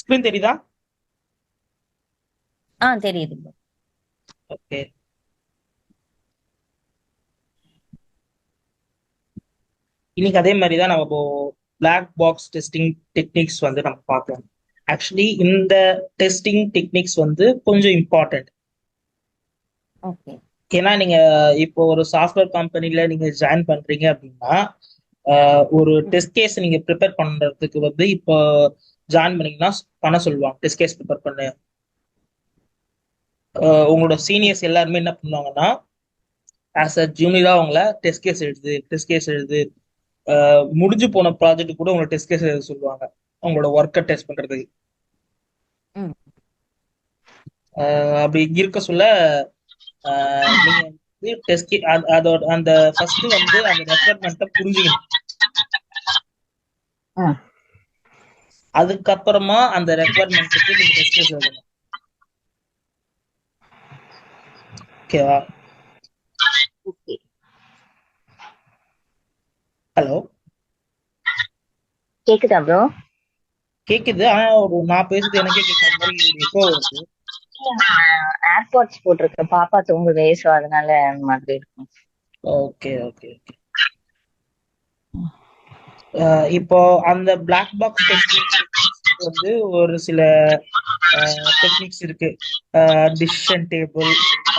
Screen தெரியுதா? தெரியுது bro. Okay. இன்னைக்கு அதே மாதிரி தான் நம்ம இப்போ பிளாக் பாக்ஸ் டெஸ்டிங் டெக்னிக்ஸ் வந்து நம்ம பார்க்கலாம். ஆக்சுவலி இந்த டெஸ்டிங் டெக்னிக்ஸ் வந்து கொஞ்சம் இம்பார்ட்டன்ட். ஓகே. ஏன்னா நீங்க இப்போ ஒரு சாஃப்ட்வேர் கம்பெனில நீங்க ஜாயின் பண்றீங்க அப்படின்னா ஒரு ம். டெஸ்ட் கேஸ் நீங்க ப்ரிப்பேர் பண்றதுக்கு வந்து இப்போ ஜாயின் பண்ணீங்கன்னா பண்ண சொல்லுவாங்க. டெஸ்ட் கேஸ் ப்ரிப்பேர் பண்ணு. உங்களோட சீனியர்ஸ் எல்லாருமே என்ன பண்ணுவாங்கன்னா ஆஸ் அ ஜூனியரா அவங்கள டெஸ்ட் கேஸ் எழுது முடிஞ்சு போன ப்ராஜெக்ட் கூட உங்களை டெஸ்ட் கேஸ் எழுத சொல்லுவாங்க அவங்களோட ஒர்க்கை டெஸ்ட் பண்றதுக்கு. ம். அப்படி இருக்க சொல்ல நீங்க வந்து டெஸ்ட் அதோட அந்த ஃபர்ஸ்ட் வந்து அந்த ரெக்குவயர்மெண்ட்டை புரிஞ்சுக்கணும். ஆ. அதுக்கப்புறமா அந்த ரெக்குவயர்மெண்ட்டுக்கு நீங்க டெஸ்ட் கேஸ் எழுதணும். ஓகேவா? ஓகே. ஹலோ, கேக்குதா ப்ரோ? கேக்குது. ஆனா ஒரு நான் பேசுறது எனக்கே கேட்கற மாதிரி ஒரு எக்கோ வருது. ஏர்பாட்ஸ் போட்டிருக்கேன், பாப்பா தூங்குது, சோ அதனால அந்த மாதிரி இருக்கும். Okay okay okay. இப்போ அந்த பிளாக் பாக்ஸ் டெஸ்டிங் வந்து ஒரு சில டெக்னிக்ஸ் இருக்கு. Decision table,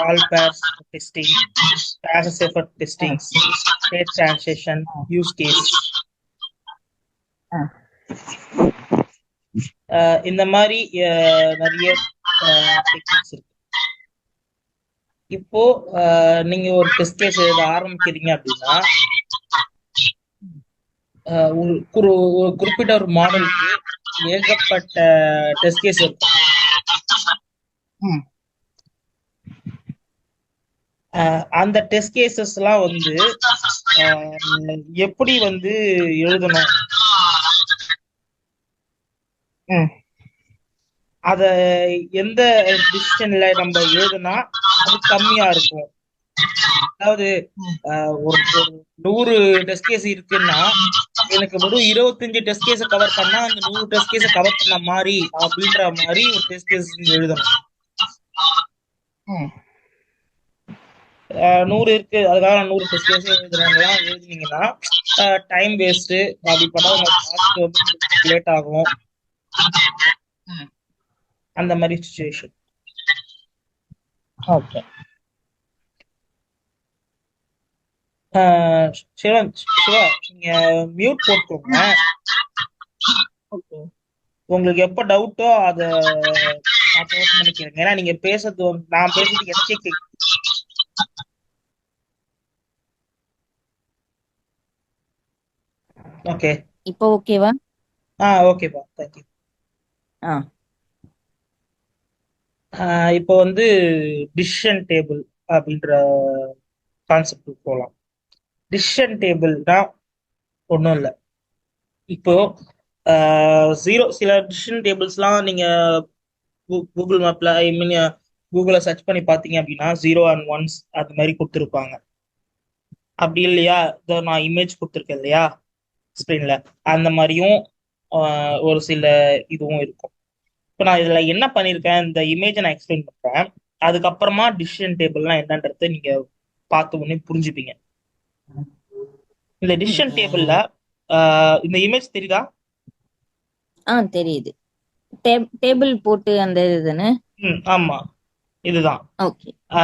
all pairs testing, pairs effort ah. Testing, state transition, use case, ah. இந்த மாதிரி நிறைய டெக்னிக்ஸ் இருக்கு. இப்போ நீங்க ஒரு டெஸ்ட் கேஸ் எழுத ஆரம்பிக்கிறீங்க அப்படின்னா ஒரு குறிப்பிட்ட ஒரு மாடலுக்கு ஏகப்பட்ட டெஸ்ட் கேஸ் இருக்கும். ம். அந்த டெஸ்ட் கேசஸ் எல்லாம் வந்து எப்படி வந்து எழுதணும், ம். அத எந்த டிசிஷன்ல நம்ம எழுதுனா அது கம்மியா இருக்கும். அதாவது ஒரு 100 டெஸ்ட் கேஸ் இருக்குன்னா எனக்கு வெறும் 25 டெஸ்ட் கேஸை கவர் பண்ணா அந்த 100 டெஸ்ட் கேஸை கவர் பண்ண மாதிரி அப்படின்ற மாதிரி ஒரு டெஸ்ட் கேஸ் நீங்க எழுதணும். ம். 100 இருக்கு அதுக்காக நான் 100 டெஸ்ட் கேஸ் எழுதுறவங்கலாம் எழுதுனீங்கன்னா டைம் வேஸ்ட். அப்படி பண்ணா உங்க ப்ராஜெக்ட் வந்து லேட் ஆகும். ம். அந்த மாதிரி சுச்சுவேஷன். ஓகே. சிவா, சிவா நீங்க மியூட் போட்டுக்கோங்க. ஓகே. உங்களுக்கு எப்ப டவுட்டோ அதை அப்போ ஓப்பன் பண்ணிக்கிறேங்க. ஏன்னா நீங்க பேசுறது நான் பேசுறது எனக்கே கேட்கு. ஓகே. இப்போ ஓகேவா? ஓகேப்பா, தேங்க்யூ. ஆ. இப்போ வந்து டிசிஷன் டேபிள் அப்படின்ற கான்செப்ட் போகலாம். டிசிஷன் டேபிள்னா ஒன்றும் இல்லை. இப்போ சில டிசிஷன் டேபிள்ஸ்லாம் நீங்க கூகுள் மேப்ல ஐ மீன் கூகுள சர்ச் பண்ணி பார்த்தீங்க அப்படின்னா 0 அண்ட் 1s அது மாதிரி கொடுத்துருப்பாங்க. அப்படி இல்லையா, இதோ நான் இமேஜ் கொடுத்துருக்கேன் இல்லையா ஸ்க்ரீன்ல, அந்த மாதிரியும் ஒரு சில இதுவும் இருக்கும். இப்போ நான் இதுல என்ன பண்ணியிருக்கேன், இந்த இமேஜை நான் எக்ஸ்பிளைன் பண்றேன். அதுக்கப்புறமா டிசிஷன் டேபிள்னா என்னன்றதை நீங்க பார்த்த உடனே புரிஞ்சுப்பீங்க. இந்த ம். டிசிஷன் டேபிள்ல இந்த இமேஜ் தெரியுதா? தெரியுது. டேபிள் போட்டு அந்த இது தானே? ஆமா, இதுதான். ஓகே. ஆ.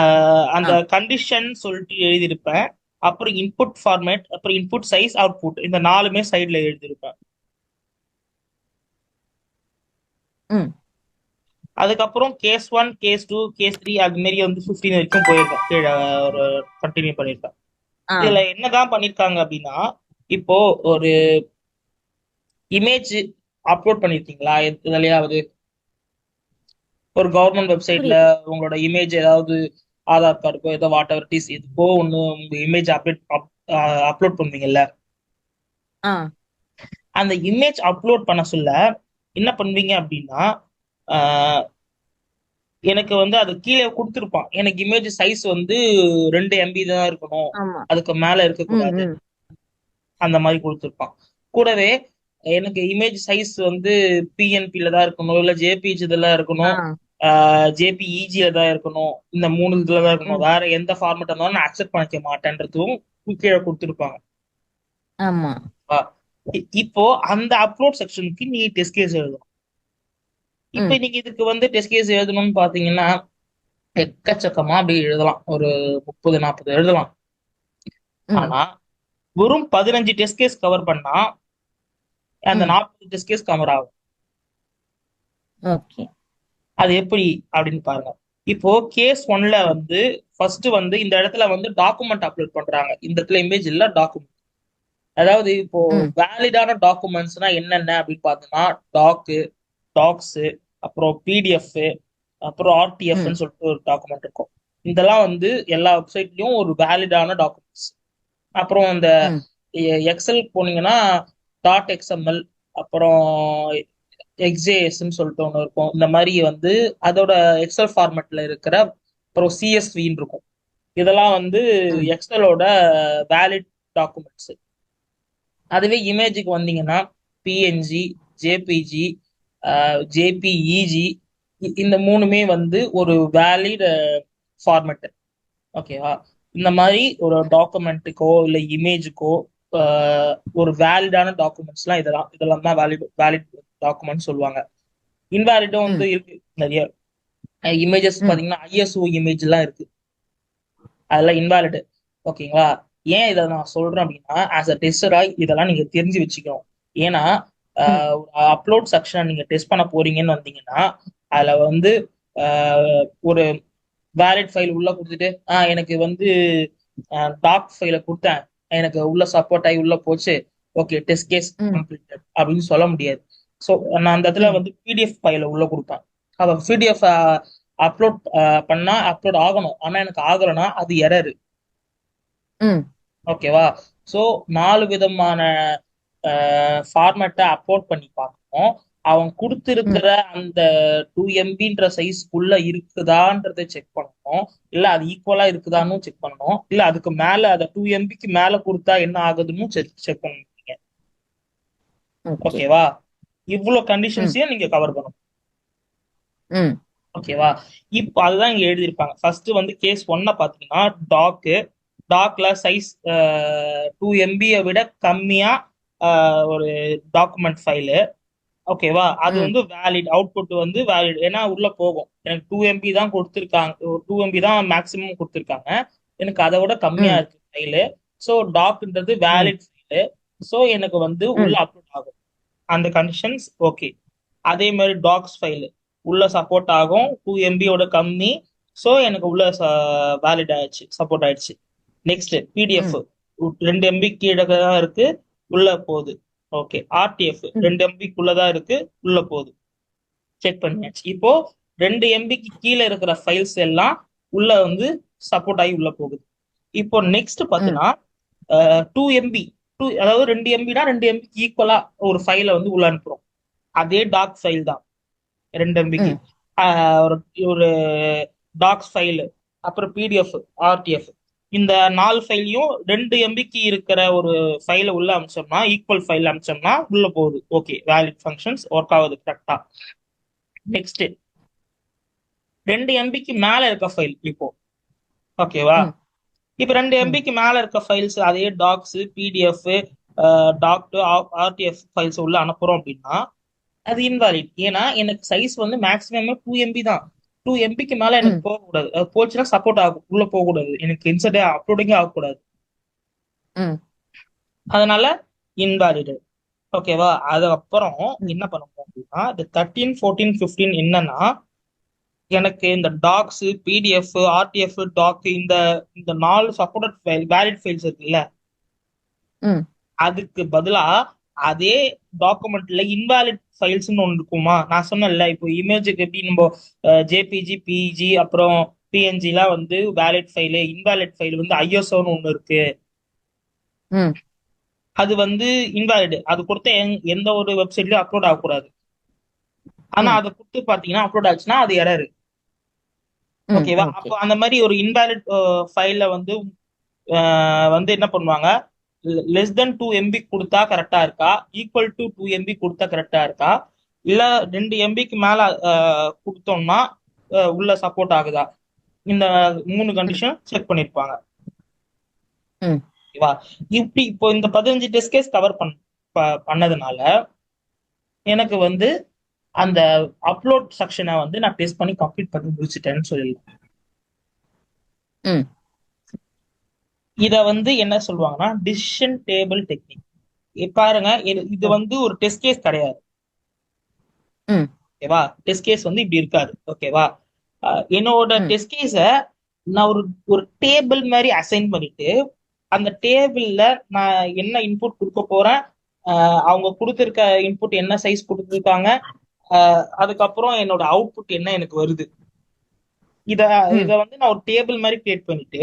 அந்த கண்டிஷன் சொல்லிட்டு எழுதியிருப்பேன். அப்புறம் இன்புட் ஃபார்மேட், அப்புறம் இன்புட் சைஸ், அவுட்புட், இந்த நாலுமே சைட்ல எழுதியிருப்பேன். ம். அதுக்கப்புறம் கேஸ் 1, கேஸ் 2, கேஸ் 3 அது மாரி வந்து 15 வரைக்கும் போயிருக்கேன். கீழே ஒரு கண்டினியூ பண்ணியிருக்கேன். ஆ. இதுல என்னதான் பண்ணிருக்காங்க அப்படின்னா, இப்போ ஒரு இமேஜ் அப்லோட் பண்ணிருக்கீங்களா எதுலயாவது? ஒரு கவர்மெண்ட் வெப்சைட்ல புரியல. உங்களோட இமேஜ் ஏதாவது ஆதார் கார்டுக்கோ ஏதோ வாட் எவர் இஸ் எதுக்கோ ஒன்று உங்க இமேஜ் அப்லோட் பண்ணுவீங்கல்ல. ஆ. அந்த இமேஜ் அப்லோட் பண்ண சொல்ல என்ன பண்ணுவீங்க அப்படின்னா, ஆஹ், எனக்கு வந்து அது கீழே கொடுத்துருப்பான். எனக்கு இமேஜ் சைஸ் வந்து 2 MB தான் இருக்கணும், ஆமா. அதுக்கு மேல ம். இருக்கக்கூடாது, ம். அந்த மாதிரி கொடுத்துருப்பான். கூடவே எனக்கு இமேஜ் சைஸ் வந்து பிஎன்பில தான் இருக்கணும், இல்ல ஜேபிஜி இதெல்லாம் இருக்கணும், ஆ. ஜேபிஇஜில தான் இருக்கணும், இந்த 3 இதுல தான் இருக்கணும், ம். வேற எந்த ஃபார்மேட் இருந்தாலும் நான் அக்செப்ட் பண்ணிக்க மாட்டேன்றதும் கீழே கொடுத்துருப்பாங்க. ஆமா. இப்போ அந்த அப்லோட் செக்ஷனுக்கு நீ டெஸ்ட் கேஸ் எழுதணும். இப்போ ம். நீங்க இதுக்கு வந்து டெஸ்ட் கேஸ் எழுதணும்னு பாத்தீங்கன்னா எக்கச்சக்கமா அப்படி எழுதலாம், ஒரு 30 40 எழுதலாம். ம். ஆனா வெறும் 15 டெஸ்ட் கேஸ் கவர் பண்ணா அந்த ம். 40 டெஸ்ட் கேஸ் கவர் ஆகும். ஓகே. அது எப்படி அப்படின்னு பாருங்க. இப்போ கேஸ் ஒன்ல வந்து ஃபர்ஸ்ட் வந்து இந்த இடத்துல வந்து டாக்குமெண்ட் அப்லோட் பண்றாங்க. இந்த இடத்துல இமேஜ் இல்ல, டாக்குமெண்ட். அதாவது இப்போ ம். வேலிடான டாக்குமெண்ட்ஸ்னா என்னென்ன அப்படின்னு பார்த்தோம்னா டாக்கு, டாக்ஸ், அப்புறம் பிடிஎஃப், அப்புறம் ம். ஆர்டிஎஃப்னு சொல்லிட்டு ஒரு டாக்குமெண்ட் இருக்கும். இதெல்லாம் வந்து எல்லா வெப்சைட்லயும் ஒரு வேலிடான டாக்குமெண்ட்ஸ். அப்புறம் இந்த ம். எக்ஸல் போனீங்கன்னா டாட் எக்ஸ்எம்எல், அப்புறம் எக்ஸ்ஜேஎஸ்ன்னு சொல்லிட்டு ஒன்று இருக்கும். இந்த மாதிரி வந்து அதோட எக்ஸல் ஃபார்மேட்ல இருக்கிற அப்புறம் சிஎஸ்வின்னு இருக்கும். இதெல்லாம் வந்து ம். எக்ஸலோட வேலிட் டாக்குமெண்ட்ஸ். அதுவே இமேஜுக்கு வந்தீங்கன்னா பிஎன்ஜி, ஜேபிஜி, ஜேபிஇஜி, இந்த மூணுமே வந்து ஒரு வேலிட் ஃபார்மேட். ஓகேவா? இந்த மாதிரி ஒரு டாக்குமெண்ட்டுக்கோ இல்லை இமேஜுக்கோ ஒரு வேலிடான டாக்குமெண்ட்ஸ்லாம் இதெல்லாம் தான் வேலிட் டாக்குமெண்ட் சொல்லுவாங்க. இன்வேலிடும் வந்து ம். இருக்கு நிறைய. இமேஜஸ் ம். பாத்தீங்கன்னா ஐஎஸ்ஓ இமேஜ் எல்லாம் இருக்கு, அதெல்லாம் இன்வாலிடு. ஓகேங்களா? ஏன் இதை நான் சொல்றேன் அப்படின்னா ஆஸ் அ டெஸ்டரா இதெல்லாம் நீங்க தெரிஞ்சு வச்சுக்கணும். ஏன்னா ம். அப்லோட் செக்ஷனை நீங்க டெஸ்ட் பண்ண போறீங்கன்னு வந்தீங்கன்னா அதுல வந்து ஒரு வேலிட் ஃபைல் உள்ள கொடுத்துட்டு எனக்கு வந்து டாக் ஃபைல கொடுத்தேன், எனக்கு உள்ள சப்போர்ட் ஆகி உள்ள போச்சு, ஓகே டெஸ்ட் கேஸ் ம். கம்ப்ளீட்டட் அப்படின்னு சொல்ல முடியாது. ஸோ நான் அந்த இடத்துல ம். வந்து பிடிஎஃப் ஃபைல உள்ள கொடுப்பேன். அப்போ பிடிஎஃப் அப்லோட் பண்ணா அப்லோட் ஆகணும், ஆனா எனக்கு ஆகலைன்னா அது எரர். ம். ஓகேவா? ஸோ 4 விதமான ஃபார்மேட்டை அப்லோட் பண்ணி பார்க்கணும். அவன் ம். கொடுத்துருக்கிற அந்த 2 MBன்ற சைஸ்க்குள்ள இருக்குதான்றதை செக் பண்ணணும். இல்ல அது ஈக்குவலா இருக்குதான்னு செக் பண்ணணும். இல்ல அதுக்கு மேல அதை 2 MBக்கு மேல கொடுத்தா என்ன ஆகுதுன்னு செக் பண்ணணும். ஓகே. ஓகேவா? இவ்வளவு ம். கண்டிஷன்ஸையும் நீங்க கவர் பண்ணணும். ம். ஓகேவா? இப்போ அதுதான் இங்க எழுதியிருப்பாங்க. ஃபர்ஸ்ட் வந்து கேஸ் ஒன்ன பாத்தீங்கன்னா டாக்கு, டாக்ல சைஸ் 2 MBயை விட கம்மியா ஒரு டாக்குமெண்ட் ஃபைலு. ஓகேவா? அது ம். வந்து வேலிட், அவுட்புட் வந்து வேலிட், ஏன்னா உள்ள போகும். எனக்கு 2 MB தான் கொடுத்துருக்காங்க, 2 MB தான் மேக்சிமம் கொடுத்துருக்காங்க, எனக்கு அதை விட கம்மியா ம். இருக்கு ஃபைலு. ஸோ டாக்ன்றது ம். Valid file. ஸோ எனக்கு வந்து உள்ள ம். அப்லோட் ஆகும். அந்த கண்டிஷன்ஸ் ஓகே. அதே மாதிரி டாக்ஸ் ஃபைல் உள்ள சப்போர்ட் ஆகும், 2 MBயோட கம்மி. ஸோ எனக்கு உள்ள வேலிட் ஆயிடுச்சு, சப்போர்ட் ஆயிடுச்சு. நெக்ஸ்ட் பிடிஎஃப் ம். 2 MB கீழே தான் இருக்கு, உள்ள போகுது. ஓகே. ஆர்டிஎஃப் ம். 2 MBக்குள்ளதான் இருக்கு, உள்ள போகுது. செக் பண்ணியாச்சு. இப்போ 2 MBக்கு கீழே இருக்கிற ஃபைல்ஸ் எல்லாம் உள்ள வந்து சப்போர்ட் ஆகி உள்ள போகுது. இப்போ நெக்ஸ்ட் ம். பாத்தீங்கன்னா 2 MB, அதாவது 2 MBனா 2 MBக்கு ஈக்குவலா ஒரு ஃபைலை வந்து உள்ள அனுப்புறோம். அதே டாக் ஃபைல் தான் 2 MBக்கு. ம். ஒரு ஒரு டாக்ஸ் ஃபைல், அப்புறம் பிடிஎஃப், ஆர்டிஎஃப், இந்த 4 ஃபைலையும் 2 MBக்கு இருக்கிற ஒரு ஃபைலை உள்ள அமிச்சோம்னா, ஈக்குவல் ஃபைல் அமிச்சோம்னா உள்ள போகுது. ஓகே, வேலிட் ஃபங்க்ஷன்ஸ் ஒர்க் ஆகுது கரெக்டா. நெக்ஸ்ட் 2 MBக்கு மேல இருக்க ஃபைல் இப்போ. ஓகேவா? ம். இப்போ ரெண்டு ம். எம்பிக்கு மேல இருக்க ஃபைல்ஸ், அதே docs, PDF, doc, RTF files உள்ள அனுப்புறோம் அப்படின்னா அது இன்வாலிட். ஏன்னா எனக்கு சைஸ் வந்து மேக்ஸிமம் 2 MB தான். 2 MBக்கு மேல எனக்கு ம். போகக்கூடாது. அது போச்சுன்னா சப்போர்ட் ஆகும், உள்ள போகக்கூடாது, எனக்கு இன்சர்டே அப்லோடிங்கே ஆகக்கூடாது. ம். அதனால இன்வாலிடு. ஓகேவா? அதுக்கப்புறம் ம். என்ன பண்ணணும் அப்படின்னா இந்த 13 14 15 என்னன்னா எனக்கு இந்த டாக்ஸ், பிடிஎஃப், ஆர்டிஎஃப், டாக், இந்த இந்த 4 சப்போர்ட்டட் ஃபைல் வேலிட் ஃபைல்ஸ் இருக்குல்ல, ம். அதுக்கு பதிலா அதே டாக்குமெண்ட்ல இன்வாலிட் ஃபைல்ஸ்னு ஒன்று இருக்குமா? நான் சொன்னேன்ல இப்போ இமேஜுக்கு எப்படி நம்ம ஜேபிஜி, பிஜி, அப்புறம் பிஎன்ஜிலாம் வந்து வேலிட் ஃபைலு, இன்வாலிட் ஃபைல் வந்து ஐஎஸ்ஓன்னு ஒன்று இருக்கு. ம். அது வந்து இன்வாலிட். அது கொடுத்த எந்த ஒரு வெப்சைட்லயும் அப்லோட் ஆகக்கூடாது. ஆனா ம். அதை கொடுத்து பாத்தீங்கன்னா அப்லோட் ஆச்சுன்னா அது எரர். ம். ஓகேவா? ஓகே. அப்போ அந்த மாதிரி ஒரு இன்வாலிட் ஃபைல வந்து வந்து என்ன பண்ணுவாங்க, லெஸ் தென் 2 MB கொடுத்தா கரெக்டா இருக்கா, ஈக்குவல் டு 2 MB கொடுத்தா கரெக்டா இருக்கா, இல்ல 2 MBக்கு மேல கொடுத்தோம்னா உள்ள சப்போர்ட் ஆகுதா, இந்த 3 கண்டிஷன் செக் பண்ணிருப்பாங்க. ம் ஓகேவா? இப்படி இப்போ இந்த 15 டெஸ்ட் கேஸ் கவர் பண்ணதுனால எனக்கு வந்து அந்த அப்லோட் செக்ஷனை வந்து நான் டெஸ்ட் பண்ணி கம்ப்ளீட் பண்ணி முடிச்சிட்டேன்னு சொல்லலாம். ம் இத வந்து என்ன சொல்லுவாங்கன்னா டிசிஷன் டேபிள் டெக்னிக். பாருங்க, இது வந்து ஒரு டெஸ்ட் கேஸ் கிடையாது. ம் ஓகேவா? டெஸ்ட் கேஸ் வந்து இப்படி இருக்காது. ஓகேவா? என்னோட ம் டெஸ்ட் கேஸ நான் ஒரு ஒரு டேபிள் மாதிரி அசைன் பண்ணிட்டு அந்த டேபிள்ல நான் என்ன இன்புட் கொடுக்க போறேன், அவங்க கொடுத்துருக்க இன்புட் என்ன சைஸ் கொடுத்துருக்காங்க, அதுக்கப்புறம் என்னோட அவுட்புட் என்ன எனக்கு வருது, இத இத ம் வந்து நான் ஒரு டேபிள் மாதிரி கிரியேட் பண்ணிட்டு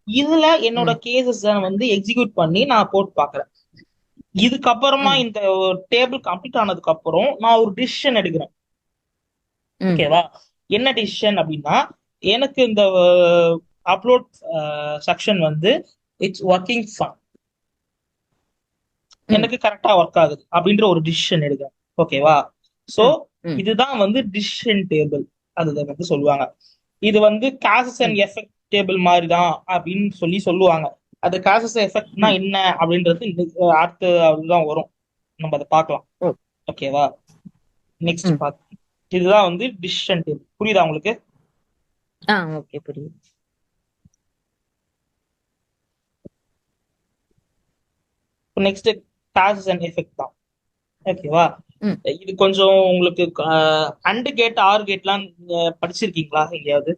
இதுல என்னோட ம் கேசஸ் வந்து எக்ஸிக்யூட் பண்ணி நான் போட்டு பாக்குறேன். இதுக்கப்புறமா ம் இந்த டேபிள் கம்ப்ளீட் ஆனதுக்கு அப்புறம் நான் ஒரு டிசிஷன் எடுக்கிறேன். ம் ஓகேவா? என்ன டிசிஷன் அப்படின்னா, எனக்கு இந்த அப்லோட் செக்ஷன் வந்து இட்ஸ் ஒர்க்கிங் ஃபைன், ம் எனக்கு கரெக்டா ஒர்க் ஆகுது அப்படின்ற ஒரு டிசிஷன் எடுக்கிறேன். ஓகேவா? சோ ம் ம் இதுதான் வந்து டிசிஷன் டேபிள், அதுதான் வந்து சொல்லுவாங்க. இது வந்து காசஸ் அண்ட் ம் எஃபெக்ட் டேபிள் மாதிரி தான் அப்படின்னு சொல்லுவாங்க. அது காசஸ் எஃபெக்ட்னா ம் என்ன அப்படின்றது அடுத்து அதுதான் வரும், நம்ம அதை பார்க்கலாம். ஓ ஓகேவா? நெக்ஸ்ட் ம் பார்த்து, இதுதான் வந்து டிசிஷன் டேபிள். புரியுதா உங்களுக்கு? ஓகே புரியுது. நெக்ஸ்ட் காசஸ் அண்ட் எஃபெக்ட் தான். ஓகேவா? ம் இது கொஞ்சம் உங்களுக்கு அண்ட் கேட் ஆர் கேட்லாம் படிச்சிருக்கீங்களா எங்கேயாவது?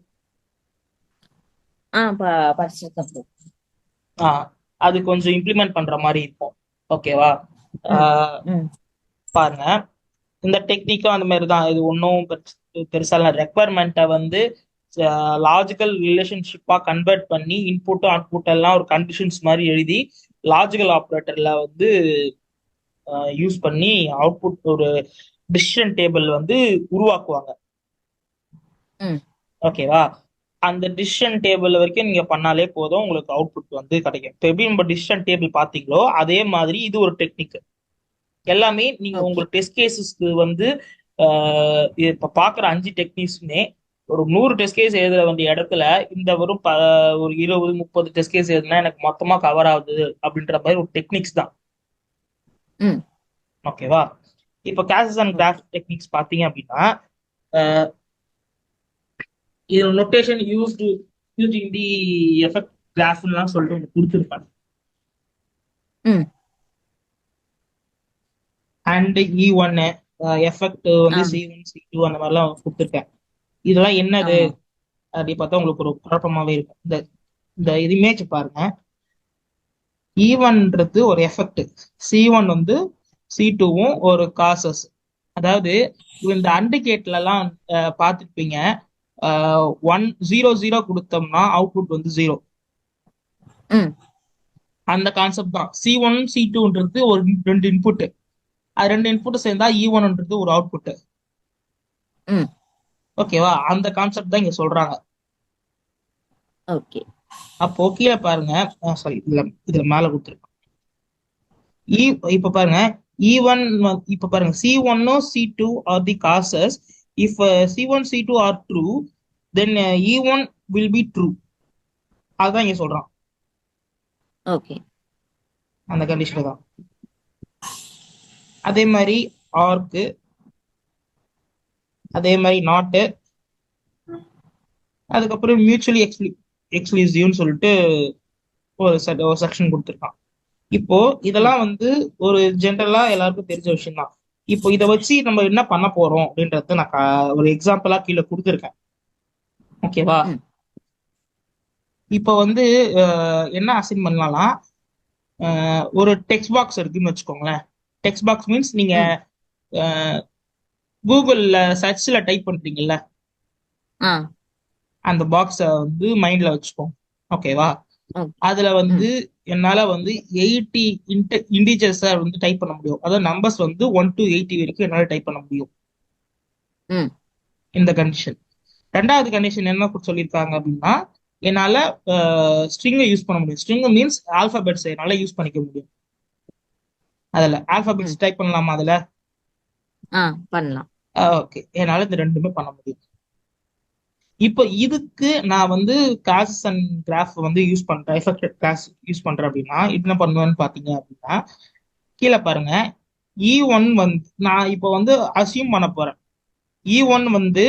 படிச்சிருக்கேன் bro. ஆஹ் அது கொஞ்சம் இம்ப்ளிமெண்ட் பண்ற மாதிரி இருக்கும். ஓகேவா? ம் ஆஹ் ம் பாருங்க, இந்த டெக்னிக்கும் அந்த மாதிரி தான். இது ஒன்றும் பெருசால ரெக்குவயர்மெண்ட்டை வந்து லாஜிக்கல் ரிலேஷன்ஷிப்பா கன்வெர்ட் பண்ணி இன்புட் அவுட்புட் எல்லாம் ஒரு கண்டிஷன்ஸ் மாதிரி எழுதி லாஜிக்கல் ஆப்ரேட்டர்ல வந்து யூஸ் பண்ணி அவுட்புட் ஒரு டிசிஷன் டேபிள் வந்து உருவாக்குவாங்க. ம் ஓகேவா? அந்த டிசிஷன் டேபிள் வரைக்கும் நீங்க பண்ணாலே போதும், உங்களுக்கு அவுட்புட் வந்து கிடைக்கும். இப்போ எப்படி நம்ம டிசிஷன் டேபிள் பாத்தீங்களோ அதே மாதிரி இது ஒரு டெக்னிக். எல்லாமே நீங்க ஓகே. உங்க டெஸ்ட் கேசஸ்க்கு வந்து இப்ப பாக்குற 5 டெக்னிக்ஸுமே ஒரு 100 டெஸ்ட் கேஸ் எழுத வேண்டிய இடத்துல இந்த வெறும் ஒரு 20-30 டெஸ்ட் கேஸ் எழுதுனா எனக்கு மொத்தமா கவர் ஆகுது அப்படின்ற மாதிரி ஒரு டெக்னிக்ஸ் தான். ம் ஓகேவா? இப்போ cases and okay. Graph techniques பாத்தீங்க அப்படின்னா இது நொட்டேஷன் யூஸ்டிங் தி எஃபெக்ட் கிராஃப்லாம் சொல்லிட்டு ஒன்று கொடுத்துருப்பாங்க. ம் அண்ட் E1 எஃபெக்ட் வந்து ஆம் C1 C2 அந்த மாதிரிலாம் கொடுத்துருக்கேன். இதெல்லாம் என்னது ஆமா. அப்படி பார்த்தா உங்களுக்கு ஒரு குழப்பமாவே இருக்கும். இந்த இந்த இது இமேஜ் பாருங்க. E1ன்றது ஒரு எஃபெக்ட், C1 வந்து C2வும் ஒரு காசஸ். அதாவது இந்த அண்டு கேட்லலாம் பார்த்துருப்பீங்க, 1 0 0 கொடுத்தோம்னா அவுட்புட் வந்து 0. ம் அந்த கான்செப்ட் தான். C1 C2ன்றது ஒரு 2 இன்புட், அது 2 இன்புட் சேர்ந்தா E1ன்றது ஒரு அவுட்புட். ம் ஓகேவா? அந்த கான்செப்ட் தான் இங்க சொல்றாங்க. ஓகே. அப்போ கீழே பாருங்க, சாரி, இதுல மேல கொடுத்துருக்கோம். இப்ப பாருங்க, E1 இப்ப பாருங்க, C1 C2 are the cases. If C1 C2 are true then E1 will be true. அதுதான் இங்க சொல்றான். ஓகே. அந்த கண்டிஷன் தான். அதே மாதிரி ஆர்க்கு, அதே மாதிரி நாட்டு, அதுக்கப்புறம் மியூச்சுவலி எக்ஸ்க்ளூசிவ்னு சொல்லிட்டு ஒரு செக்ஷன் கொடுத்துருக்கான். இப்போ ம் இதெல்லாம் வந்து ஒரு ஜென்ரலா எல்லாருக்கும் தெரிஞ்ச விஷயம் தான். இப்போ இதை வச்சு நம்ம என்ன பண்ண போறோம் அப்படின்றத நான் ஒரு எக்ஸாம்பிளா கீழே கொடுத்துருக்கேன். ஓகேவா? ம் இப்போ வந்து என்ன அசைன் பண்ணலாம், ஒரு டெக்ஸ்ட் பாக்ஸ் இருக்குன்னு வச்சுக்கோங்களேன். டெக்ஸ்ட் பாக்ஸ் மீன்ஸ் நீங்க ம் கூகுள்ல சர்ச்ல டைப் பண்றீங்கல்ல, ஆ அந்த பாக்ஸை வந்து மைண்ட்ல வச்சுக்கோங்க. ஓகேவா? ஓகே. அதுல ம் வந்து என்னால வந்து 80 இன்டிஜர்ஸை வந்து டைப் பண்ண முடியும். அதாவது நம்பர்ஸ் வந்து 1 to 80 வரைக்கும் என்னால டைப் பண்ண முடியும். ம் இந்த கண்டிஷன். ரெண்டாவது கண்டிஷன் என்ன சொல்லியிருக்காங்க அப்படின்னா, என்னால ஸ்ட்ரிங்கை யூஸ் பண்ண முடியும். ஸ்ட்ரிங் மீன்ஸ் ஆல்பாபெட்ஸ் என்னால யூஸ் பண்ணிக்க முடியும். அதுல ம். ஆல்பாபெட்ஸ் டைப் பண்ணலாமா அதுல? பண்ணலாம். ஓகே, என்னால இந்த ரெண்டுமே பண்ண முடியும். இப்போ இதுக்கு நான் வந்து கிளாஸஸ் அண்ட் கிராஃப் வந்து யூஸ் பண்றேன், எஃபெக்டட் கிளாஸ் யூஸ் பண்றேன் அப்படின்னா என்ன பண்ணுவேன்னு பாத்தீங்க அப்படின்னா, கீழே பாருங்க. E1 வந்து நான் இப்போ வந்து அசியூம் பண்ண போறேன். E1 வந்து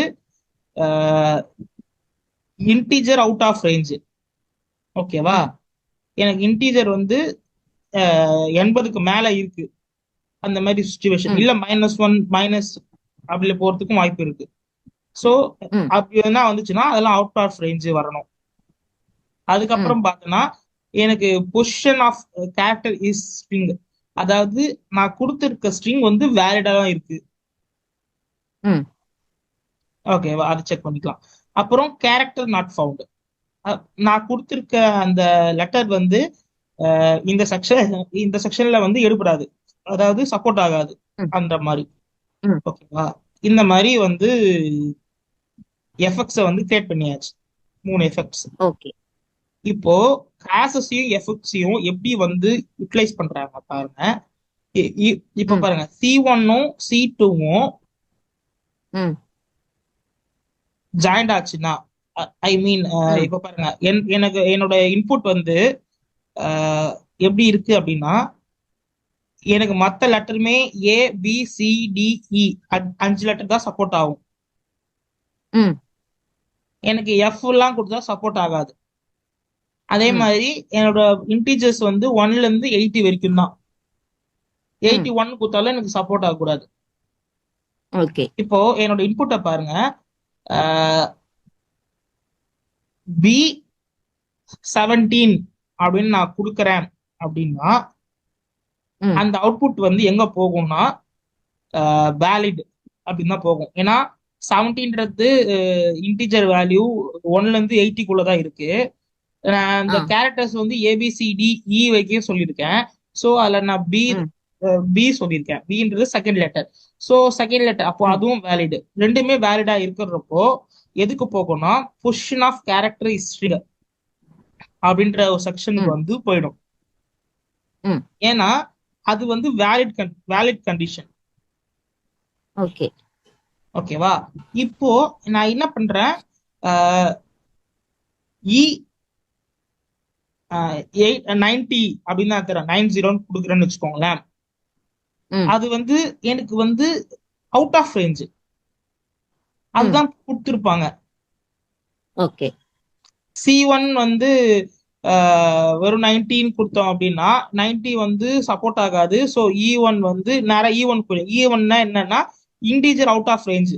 இன்டீஜர் அவுட் ஆஃப் ரேஞ்ச். ஓகேவா? ம். எனக்கு இன்டீஜர் வந்து 80க்கு மேல இருக்கு, அந்த மாதிரி சுச்சுவேஷன் ம். இல்ல -1 மைனஸ் அப்படி போறதுக்கும் வாய்ப்பு இருக்கு. ஸோ ம். அப்படி என்ன வந்துச்சுன்னா அதெல்லாம் அவுட் ஆஃப் ரேஞ்ச் வரணும். ம். அதுக்கப்புறம் பார்த்தோன்னா எனக்கு position of character is string, அதாவது நான் கொடுத்துருக்க ஸ்ட்ரிங் வந்து வேலிடா தான் இருக்கு. ம். ஓகேவா? அதை செக் பண்ணிக்கலாம். அப்புறம் கேரக்டர் நாட் ஃபவுண்ட், நான் கொடுத்துருக்க அந்த லெட்டர் வந்து இந்த செக்ஷன்ல வந்து எடுபடாது, அதாவது சப்போர்ட் ஆகாது ம். அந்த மாதிரி. ம். ஓகேவா? இந்த மாதிரி வந்து எஃபெக்ட்ஸை வந்து கிரியேட் பண்ணியாச்சு, 3 எஃபெக்ட்ஸ். ஓகே. இப்போ கிளாஸஸையும் எஃபெக்ட்ஸையும் எப்படி வந்து யூட்டிலைஸ் பண்றாங்க பாருங்க. இப்ப ம். பாருங்க, C1ம் C2வும் ம். ஜாயிண்ட் ஆச்சுன்னா, ஐ மீன் ம். இப்ப பாருங்க, எனக்கு என்னோட இன்புட் வந்து எப்படி இருக்கு அப்படின்னா, எனக்கு மத்த லெட்டருமே A B C D E 5 letter தான் சப்போர்ட் ஆகும். ம். எனக்கு F எல்லாம் கொடுத்தா சப்போர்ட் ஆகாது. அதே ம். மாதிரி என்னோட இன்டீஜர்ஸ் வந்து 1ல இருந்து 80 வரைக்கும் தான். ம். 81 கொடுத்தாலும் எனக்கு சப்போர்ட் ஆகக்கூடாது. ஓகே. இப்போ என்னோட இன்புட்டை பாருங்க, B17 அப்படின்னு நான் கொடுக்குறேன் அப்படின்னா ம். அந்த அவுட்புட் வந்து எங்க போகும்னா வேலிட் அப்படின்னு தான் போகும். ஏன்னா 17ன்றது இன்டிஜர் வேல்யூ 1ல இருந்து 80க்குள்ள தான் இருக்கு. நான் இந்த கேரக்டர்ஸ் வந்து ABCDE வரைக்கும் சொல்லியிருக்கேன். ஸோ அதில் நான் ம். பி சொல்லியிருக்கேன். பின்றது second letter. So second letter அப்போ ம். அதுவும் வேலிடு. ரெண்டுமே வேலிடா இருக்கிறப்போ எதுக்கு போகும்னா பொசிஷன் ஆஃப் கேரக்டர் ஹிஸ்டரி அப்படின்ற ஒரு செக்ஷனுக்கு ம். வந்து போயிடும். ம். ஏன்னா அது வந்து வேலிட் கண்டிஷன். ஓகே. ஓகேவா? இப்போ நான் என்ன பண்றேன், இ 90 அப்படின்னு நான் தரேன், 90 கொடுக்குறேன்னு வச்சுக்கோங்களேன். ம். அது வந்து எனக்கு வந்து அவுட் ஆஃப் ரேஞ்ச், ம். அதுதான் கொடுத்துருப்பாங்க. ஓகே. C1 வந்து வெறும் 19 கொடுத்தோம் அப்படின்னா 90 வந்து சப்போர்ட் ஆகாது. ஸோ E1 வந்து நேரம் E1 போயிடும். E1னா என்னன்னா இன்டீஜர் அவுட் ஆஃப் ரேஞ்ச்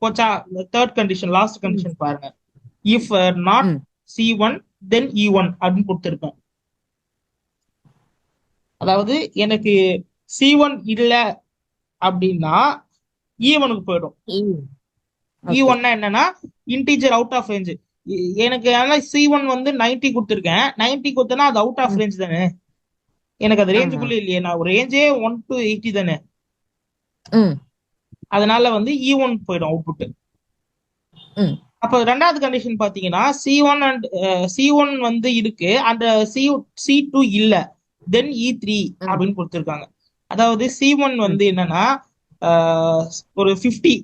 போச்சா. தேர்ட் கண்டிஷன், லாஸ்ட் ம். கண்டிஷன் பாருங்க. இஃப் நாட் ம். C1 தென் E1 அப்படின்னு கொடுத்துருப்பேன். அதாவது எனக்கு C1 இல்ல அப்படின்னா E1க்கு போயிடும். ஓகே. E1னா என்னன்னா இன்டீஜர் அவுட் ஆஃப் ரேஞ்ச். எனக்கு ஆனா C1 வந்து 90 கொடுத்துருக்கேன், 90 கொடுத்தனா அது அவுட் ஆஃப் ம். ரேஞ்ச் தானே, எனக்கு அது ஆமா. ரேஞ்சுக்குள்ள இல்லையே. நான் ஒரு ரேஞ்சே 1 to 80 தானே. ம். அதனால வந்து E1 போயிடும் அவுட்புட். ம். அப்போ ரெண்டாவது கண்டிஷன் பாத்தீங்கன்னா C1 அண்ட் C1 வந்து இருக்கு, அந்த C2 இல்ல, தென் E3 ம். அப்படின்னு கொடுத்துருக்காங்க. அதாவது C1 ம். வந்து என்னன்னா ஒரு 50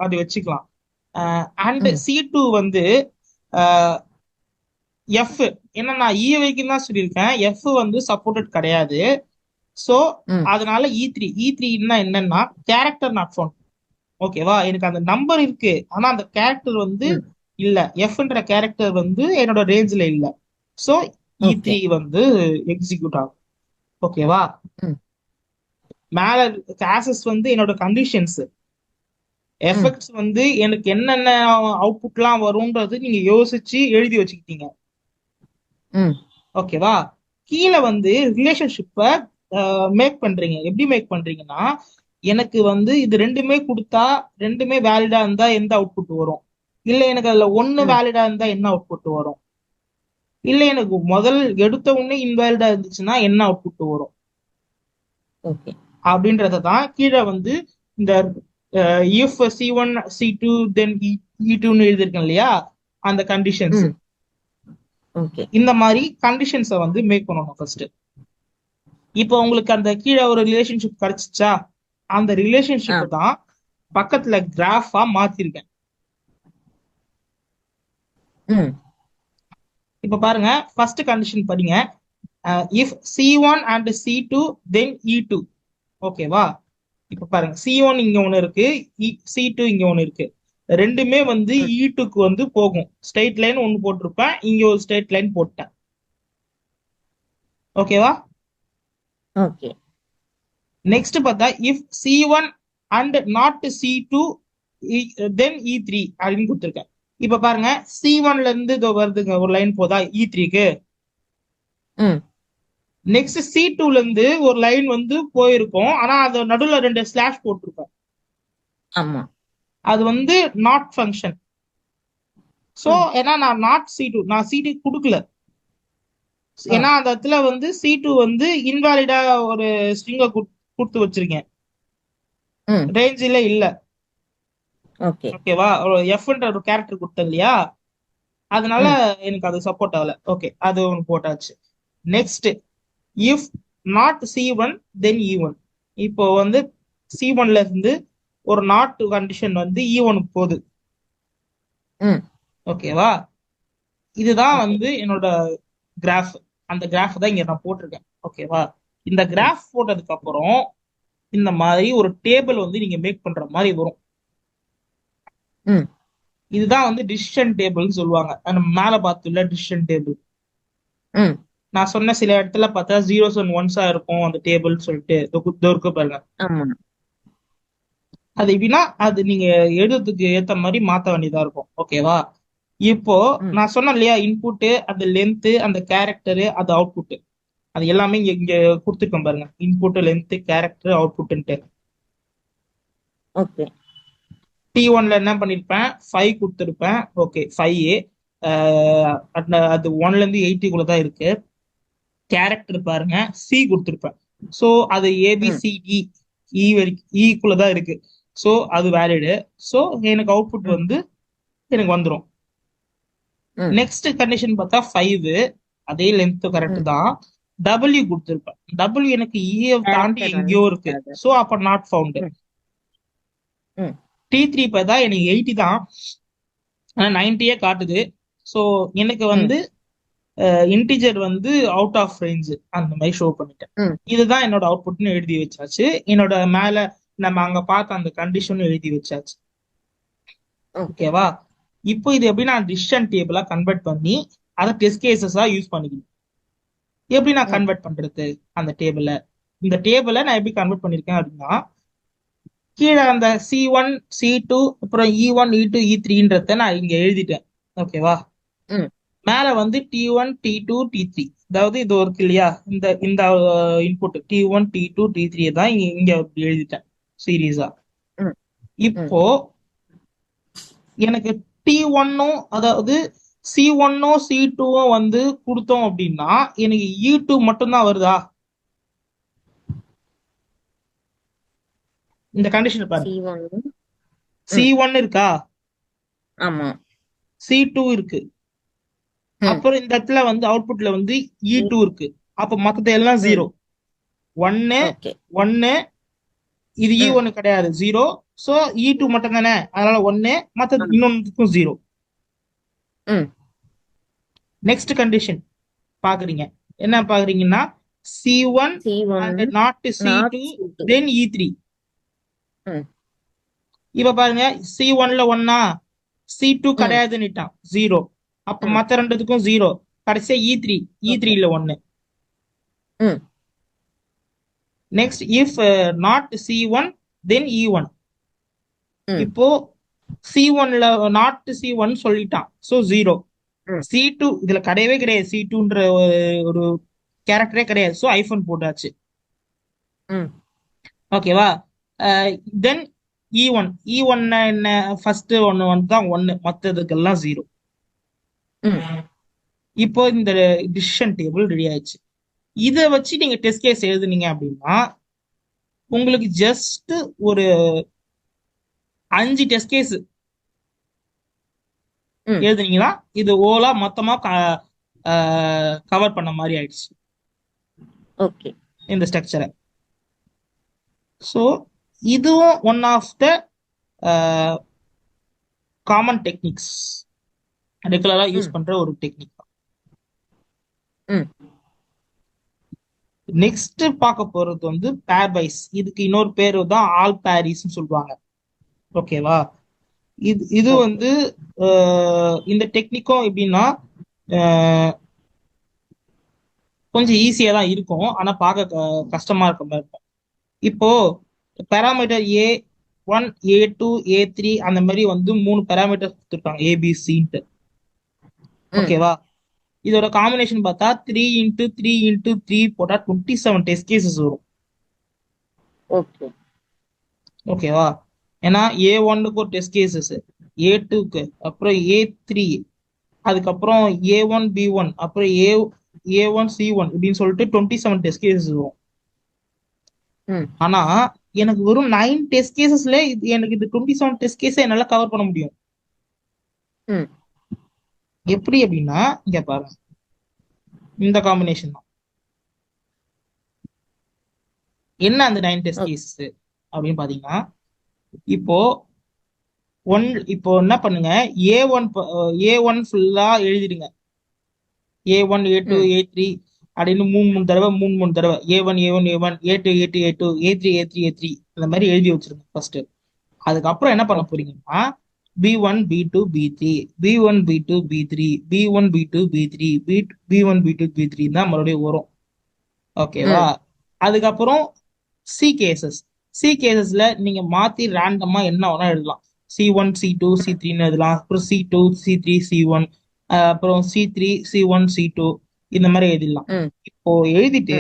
அது வச்சுக்கலாம். அண்ட் ம். C2 வந்து F, ஏன்னா நான் E வரைக்கும் தான் சொல்லியிருக்கேன், F வந்து சப்போர்ட்டட் கிடையாது. ஸோ ம். அதனால E3ன்னா என்னன்னா கேரக்டர் நாட் ஃபவுண்ட். ஓகேவா? எனக்கு அந்த நம்பர் இருக்கு, ஆனா அந்த கேரக்டர் வந்து ம். இல்ல, எஃப்ன்ற கேரக்டர் வந்து என்னோட ரேஞ்ச்ல இல்ல. So okay. E3 வந்து எக்ஸிக்யூட் ஆகும். ஓகேவா? ம். மேல கிளாஸஸ் வந்து என்னோட கண்டிஷன்ஸ், ம். எஃபெக்ட்ஸ் வந்து எனக்கு என்னென்ன அவுட்புட்லாம் வரும்ன்றது நீங்க யோசிச்சு எழுதி வச்சுக்கிட்டீங்க. ம். ஓகேவா? கீழே வந்து ரிலேஷன்ஷிப்பை மேக் பண்றீங்க. எப்படி மேக் பண்றீங்கன்னா, எனக்கு வந்து இது ரெண்டுமே கொடுத்தா, ரெண்டுமே வேலிடா இருந்தா எந்த அவுட்புட் வரும், இல்ல எனக்கு அதுல ஒன்னு ம். வேலிடா இருந்தா என்ன அவுட்புட் வரும், இல்ல எனக்கு முதல் எடுத்த உடனே இன்வேலிடா இருந்துச்சுன்னா என்ன அவுட்புட் வரும், ஓகே. அப்படின்றத தான் கீழே வந்து இந்த இஃப் C1 C2 தென் E2ன்னு எழுதிருக்கேன் இல்லையா, அந்த கண்டிஷன்ஸ். ம். ஓகே. இந்த மாதிரி கண்டிஷன்ஸை வந்து மேக் பண்ணணும் ஃபர்ஸ்ட். இப்போ உங்களுக்கு அந்த கீழே ஒரு ரிலேஷன்ஷிப் கிடைச்சிச்சா, அந்த ரிலேஷன்ஷிப் தான் பக்கத்துல கிராஃபா மாத்திருக்கேன். இப்ப பாருங்க, ஃபர்ஸ்ட் கண்டிஷன் படிங்க. If C1 and C2 then E2. ஓகேவா? இப்ப பாருங்க, C1 இங்க ஒண்ணு இருக்கு, C2 இங்க ஒண்ணு இருக்கு. ரெண்டுமே வந்து E2க்கு வந்து போகும். ஸ்ட்ரைட் லைன் ஒன்னு போட்டிருப்பேன், இங்க ஒரு ஸ்ட்ரைட் லைன் போட்டேன். ஓகேவா? ஓகே. நெக்ஸ்ட் பார்த்தா if C1 and not C2 then E3 அப்படின்னு கொடுத்துருக்கேன். இப்ப பாருங்க, C1ல இருந்து இதோ வருதுங்க ஒரு லைன் போதா E3க்கு. நெக்ஸ்ட் C2ல இருந்து ஒரு லைன் வந்து போயிருக்கும், ஆனா அது நடுவுல 2 ஸ்லாஷ் போட்டிருப்பேன். ஆமா, அது வந்து நாட் ஃபங்க்ஷன். சோ ஏன்னா நான் நாட் C2, நான் C2 கொடுக்கல. ஏன்னா அந்த இடத்துல வந்து C2 வந்து இன்வாலிடா ஒரு ஸ்ட்ரிங்க கொடுத்து வச்சிருக்கேன், ரேஞ்சில இல்ல. ஓகேவா? ஒரு எஃப்ன்ற ஒரு கேரக்டர் கொடுத்தேன் இல்லையா, அதனால எனக்கு அது சப்போர்ட் ஆகல. ஓகே, அது ஒன்று போட்டாச்சு. Next if not C1 then E1. இப்போ வந்து C1ல இருந்து ஒரு நாட் கண்டிஷன் வந்து E1க்கு போகுது. ஓகேவா? இதுதான் வந்து என்னோட கிராஃப். அந்த கிராஃப் தான் இங்க நான் போட்டிருக்கேன். ஓகேவா? இந்த கிராஃப் போட்டதுக்கு அப்புறம் இந்த மாதிரி ஒரு டேபிள் வந்து நீங்க மேக் பண்ற மாதிரி வரும். இதுதான் வந்து டிசிஷன் டேபிள்னு சொல்லுவாங்க. நம்ம மேல பார்த்துள்ள டிசிஷன் டேபிள். நான் சொன்ன சில இடத்துல பார்த்தா 0s and 1s இருக்கும் அந்த டேபிள் சொல்லிட்டு இருக்கு பாருங்க. அது எப்படின்னா அது நீங்க எழுதுறதுக்கு ஏத்த மாதிரி மாத்த வேண்டியதா இருக்கும். ஓகேவா? இப்போ நான் சொன்னேன் இல்லையா, இன்புட், அந்த லென்த், அந்த கேரக்டர், அது அவுட்புட், அது எல்லாமே இங்க இங்க கொடுத்துருக்கேன் பாருங்க. இன்புட், லென்த், கேரக்டர், அவுட்புட்ன்ட்டு. ஓகே. T1ல என்ன பண்ணிருப்பேன், 5 கொடுத்துருப்பேன். ஓகே, 5. அது 1ல இருந்து 80 தான் இருக்கு. கேரக்டர் பாருங்க, C கொடுத்துருப்பேன். ஸோ அது ABCD ஈக்குள்ள தான் இருக்கு. ஸோ அது வேலிடு. ஸோ எனக்கு அவுட்புட் வந்து எனக்கு வந்துடும். நெக்ஸ்ட் கண்டிஷன் பார்த்தா 5, அதே லென்த் கரெக்ட் தான். W கொடுத்துருப்பேன். W எனக்கு E தாண்டி எங்கேயோ இருக்கு. ஸோ அப்ப நாட் ஃபவுண்ட். T3 பார்த்தா எனக்கு 80 தான், ஆனா 90 காட்டுது. ஸோ எனக்கு வந்து இன்டிஜர் வந்து அவுட் ஆஃப் ரேஞ்ச் அந்த மாதிரி ஷோ பண்ணிட்டேன். இதுதான் என்னோட அவுட்புட்னு எழுதி வச்சாச்சு. என்னோட மேல நம்ம அங்க பார்த்த அந்த கண்டிஷன் எழுதி வச்சாச்சு. ஓகேவா? இப்போ இது எப்படி நான் டிசிஷன் டேபிளா கன்வெர்ட் பண்ணி அதை டெஸ்ட் கேசஸா யூஸ் பண்ணிக்கணும். எப்படி நான் கன்வெர்ட் பண்றது அந்த டேபிள? இந்த டேபிள நான் எப்படி கன்வெர்ட் பண்ணிருக்கேன் அப்படின்னா, கீழே அந்த C1, C2, அப்புறம் E1, E2, E3ன்றத நான் இங்க எழுதிட்டேன். ஓகேவா? மேல வந்து T1, T2, T3, அதாவது இது இருக்கு இல்லையா, இந்த இந்த இன்புட் T1, T2, T3 தான் இங்க எழுதிட்டேன் சீரீஸா. இப்போ எனக்கு T1ம் அதாவது C1ம் C2ம் வந்து கொடுத்தோம் அப்படின்னா எனக்கு E2 மட்டும்தான் வருதா? இந்த கண்டிஷன் பாருங்க. C1 இருக்கா? ஆமா. C2 இருக்கு. அப்புறம் இந்த இடத்துல வந்து அவுட்புட்ல வந்து E2 இருக்கு. அப்ப மொத்தத்தை எல்லாம் 0. 1 இது E1 கிடையாது, 0. சோ E2 மட்டும் தானே, அதனால 1, மற்ற இன்னொன்னுக்கும் 0. நெக்ஸ்ட் கண்டிஷன் பாக்குறீங்க, என்ன பாக்குறீங்கன்னா C1 and not C2 then E3. இப்ப பாருங்க, C1ல 1, C2 கிடையாதுன்னுட்டான் 0. அப்ப மத்த ரெண்டுத்துக்கும் 0. கடைசியா E3ல 1. Next if not C1 then E1. இப்போ C1ல நாட் C1 சொல்லிட்டான், சோ 0. C2 இதுல கிடையவே கிடையாது, C2ன்ற ஒரு கேரக்டரே கிடையாது. சோ ஐஃபோன் போட்டாச்சு. ஓகேவா? தென் E1 என்ன, ஃபர்ஸ்ட் ஒன்னு தான் 1, மத்ததுக்கெல்லாம் 0. இப்போ இந்த டிசிஷன் டேபிள் ரெடி ஆயிடுச்சு. இத வச்சு நீங்க டெஸ்ட் கேஸ் எழுதுனீங்க அப்படின்னா உங்களுக்கு ஜஸ்ட் ஒரு 5 டெஸ்ட் கேஸ் எழுதுனீங்கன்னா இது ஓலா மொத்தமா கவர் பண்ண மாதிரி ஆயிடுச்சு ஓகே. இந்த ஸ்ட்ரக்சரை. ஸோ இதுவும் one of the common techniques, ரெகுலரா யூஸ் ம். பண்ற ஒரு டெக்னிக். ம். நெக்ஸ்ட் பார்க்க போறது வந்து பேர்வைஸ். இதுக்கு இன்னொரு பேரு தான் ஆல் பேரிஸ்ன்னு சொல்லுவாங்க. ஓகேவா? இது ஓகே. வந்து இந்த டெக்னிக்கும் எப்படின்னா கொஞ்சம் ஈஸியா தான் இருக்கும், ஆனா பார்க்க கஷ்டமா இருக்க மாதிரி இருக்கும். இப்போ பேராமீட்டர் A1 A2 A3 அந்த மாதிரி வந்து 3 பேராமீட்டர் கொடுத்துருக்காங்க ஏபிசின்ட்டு. ஓகேவா? இதோட காம்பினேஷன் பார்த்தா 3x3x3 போட்டா 27 டெஸ்ட் கேசஸ் வரும். ஓகே. ஓகேவா? ஏன்னா A1க்கு ஒரு டெஸ்ட் கேசஸ், A2க்கு, அப்புறம் A3, அதுக்கப்புறம் A1 B1, அப்புறம் A1 C1 இப்படின்னு சொல்லிட்டு 27 டெஸ்ட் கேசஸ் வரும். ஆனா எனக்கு வெறும் 9 டெஸ்ட் கேசஸ்ல எனக்கு இது 27 டெஸ்ட் கேஸ் என்னால கவர் பண்ண முடியும். எப்படி அப்படின்னா இங்க பாருங்க, இந்த காம்பினேஷன் தான் என்ன அந்த 9 டெஸ்ட் கேஸ் அப்படின்னு பாத்தீங்கன்னா, இப்போ இப்போ என்ன பண்ணுங்க, A1 ஃபுல்லா எழுதிடுங்க. A1 A2 A3 அப்படின்னு மூணு தடவை A1 A1 A1 A2 A2 A2 A3 A3 A3 அந்த மாதிரி எழுதி வச்சிருங்க ஃபர்ஸ்ட். அதுக்கப்புறம் என்ன பண்ண போறீங்கன்னா B1 B2 B3 B1 B2 B3 B1 B2 B3 B1 B2 B3 தான் மறுபடியும் வரும். ஓகேவா? அதுக்கப்புறம் சி கேசஸ்ல நீங்க மாத்தி ரேண்டமா என்ன வேணா எழுதலாம். C1 C2 C3ன்னு எழுதலாம், அப்புறம் C2 C3 C1, அப்புறம் C3 C1 C2 இந்த மாதிரி எழுதிடலாம். இப்போ எழுதிட்டு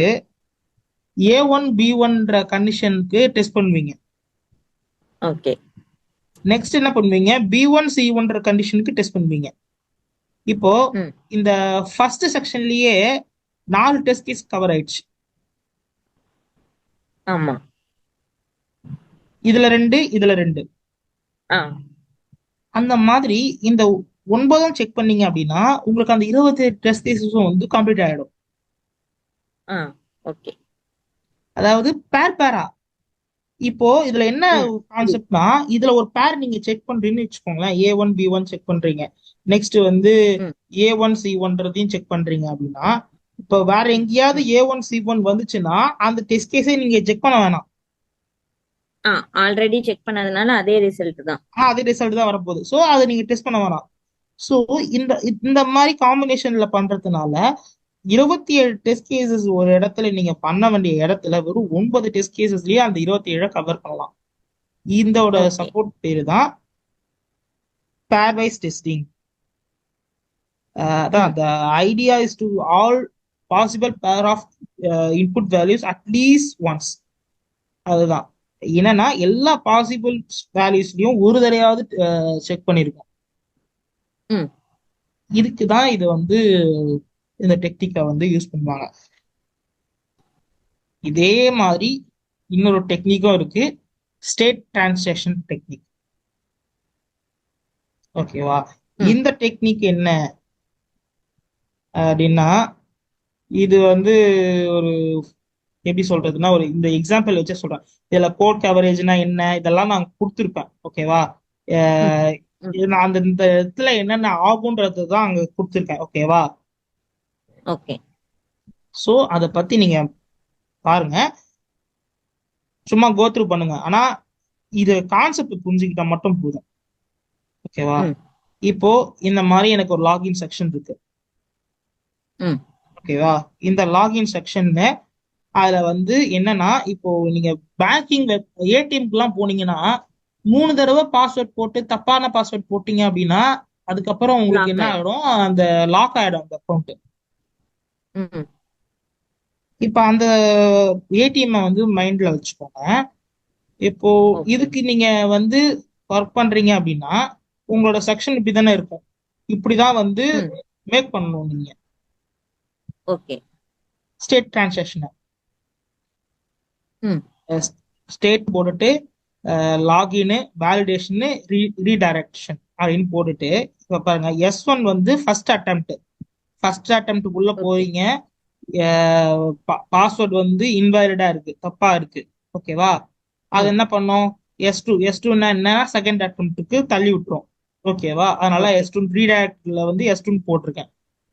A1 B1ன்ற கண்டிஷனுக்கு டெஸ்ட் பண்ணுவீங்க. ஓகே. நெக்ஸ்ட் என்ன பண்ணுவீங்க, B1 C1ன்ற கண்டிஷனுக்கு டெஸ்ட் பண்ணுவீங்க. இப்போ இந்த ஃபர்ஸ்ட் செக்ஷன்லயே 4 டெஸ்ட் கேஸ் கவர் ஆயிடுச்சு. ஆமா. இதுல 2 அந்த மாதிரி இந்த 9 செக் பண்ணீங்க அப்படின்னா உங்களுக்கு அந்த 20 டெஸ்ட் கேஸஸும் வந்து கம்ப்ளீட் ஆயிடும். ஓகே. அதாவது பேரா. இப்போ இதுல என்ன கான்செப்ட்னா, இதுல ஒரு பேர் நீங்க செக் பண்றீங்கன்னு வச்சுக்கோங்களேன், A1 B1 செக் பண்றீங்க, நெக்ஸ்ட் வந்து A1 C1ன்றதையும் செக் பண்றீங்க அப்படின்னா, இப்போ வேற எங்கேயாவது A1 C1 வந்துச்சுன்னா அந்த டெஸ்ட் கேஸை நீங்க செக் பண்ண வேணாம். ஆல்ரெடி செக் பண்ணதுனால அதே ரிசல்ட் தான். அதே ரிசல்ட் தான் வரப்போகுது. ஸோ அதை நீங்க டெஸ்ட் பண்ண வேணாம். ஸோ இந்த மாதிரி காம்பினேஷன்ல பண்றதுனால 27 டெஸ்ட் கேசஸ் ஒரு இடத்துல நீங்க பண்ண வேண்டிய இடத்துல வெறும் 9 டெஸ்ட் கேசஸ்லயே அந்த 27 கவர் பண்ணலாம். இதோட சப்போர்ட் பேரு தான் pairwise testing. The idea is to all possible pair of input values at least once. அதுதான் என்னன்னா எல்லா பாசிபிள் வேல்யூஸ்லயும் ஒரு தடையாவது செக் பண்ணிருக்கோம். இதுக்குதான் இது வந்து இந்த டெக்னிக்கை வந்து யூஸ் பண்ணுவாங்க. இதே மாதிரி இன்னொரு டெக்னிக்கும் இருக்கு, ஸ்டேட் டிரான்சாக்ஷன் டெக்னிக். ஓகேவா? இந்த டெக்னிக் என்ன அப்படின்னா, இது வந்து ஒரு எப்படி சொல்றதுன்னா, ஒரு இந்த எக்ஸாம்பிள் வச்சு சொல்றேன். இதுல கோட் கவரேஜ்னா என்ன இதெல்லாம் நான் கொடுத்துருப்பேன். ஓகேவா? நான் அந்த இந்த இடத்துல என்னென்ன ஆகுன்றது தான் அங்க கொடுத்துருக்கேன். ஓகேவா? ஓகே. சோ அத பத்தி நீங்க பாருங்க, சும்மா கோத்ரூ பண்ணுங்க. ஆனா இது கான்செப்ட் புரிஞ்சுக்கிட்டா மட்டும் போதும். ஓகேவா? இப்போ இந்த மாதிரி எனக்கு ஒரு லாகின் செக்ஷன் இருக்கு. ஓகேவா? இந்த லாகின் செக்ஷன்ல அதுல வந்து என்னன்னா, இப்போ நீங்க பேங்கிங் ஏடிஎம்க்கு எல்லாம் போனீங்கன்னா 3 தடவை பாஸ்வேர்ட் போட்டு தப்பான பாஸ்வேர்ட் போட்டீங்க அப்படின்னா அதுக்கப்புறம் உங்களுக்கு என்ன ஆயிடும், அந்த லாக் ஆயிடும் அந்த அக்கௌண்ட். இப்ப அந்த ஏடிஎம் வந்து மைண்ட்ல வச்சுக்கோங்க. இப்போ இதுக்கு நீங்க வந்து ஒர்க் பண்றீங்க அப்படின்னா உங்களோட செக்ஷன் இப்படிதானே இருக்கும், இப்படிதான் வந்து மேக் பண்ணணும் நீங்க. ஓகே. ஸ்டேட் டிரான்சாக்ஷன் ஸ்டேட் போட்டுட்டு லாகின் வேலிடேஷன் ரீடைரக்ஷன் அப்படின்னு போட்டுட்டு இப்ப பாருங்க S1 வந்து ஃபர்ஸ்ட் அட்டெம்ப்ட், ஃபர்ஸ்ட் அட்டெம்ப்டுக்குள்ள ஓகே. போறீங்க, பாஸ்வேர்ட் வந்து இன்வாலிடா இருக்கு, தப்பா இருக்கு. ஓகேவா? அது ம். என்ன பண்ணும்? எஸ் டூன்னா என்ன, செகண்ட் அட்டெம்ப்ட்டுக்கு தள்ளி விட்டுரும். ஓகேவா? அதனால ஓகே. எஸ் டூ ரீடைரக்ட்ல வந்து எஸ் டூன்னு போட்டிருக்கேன்.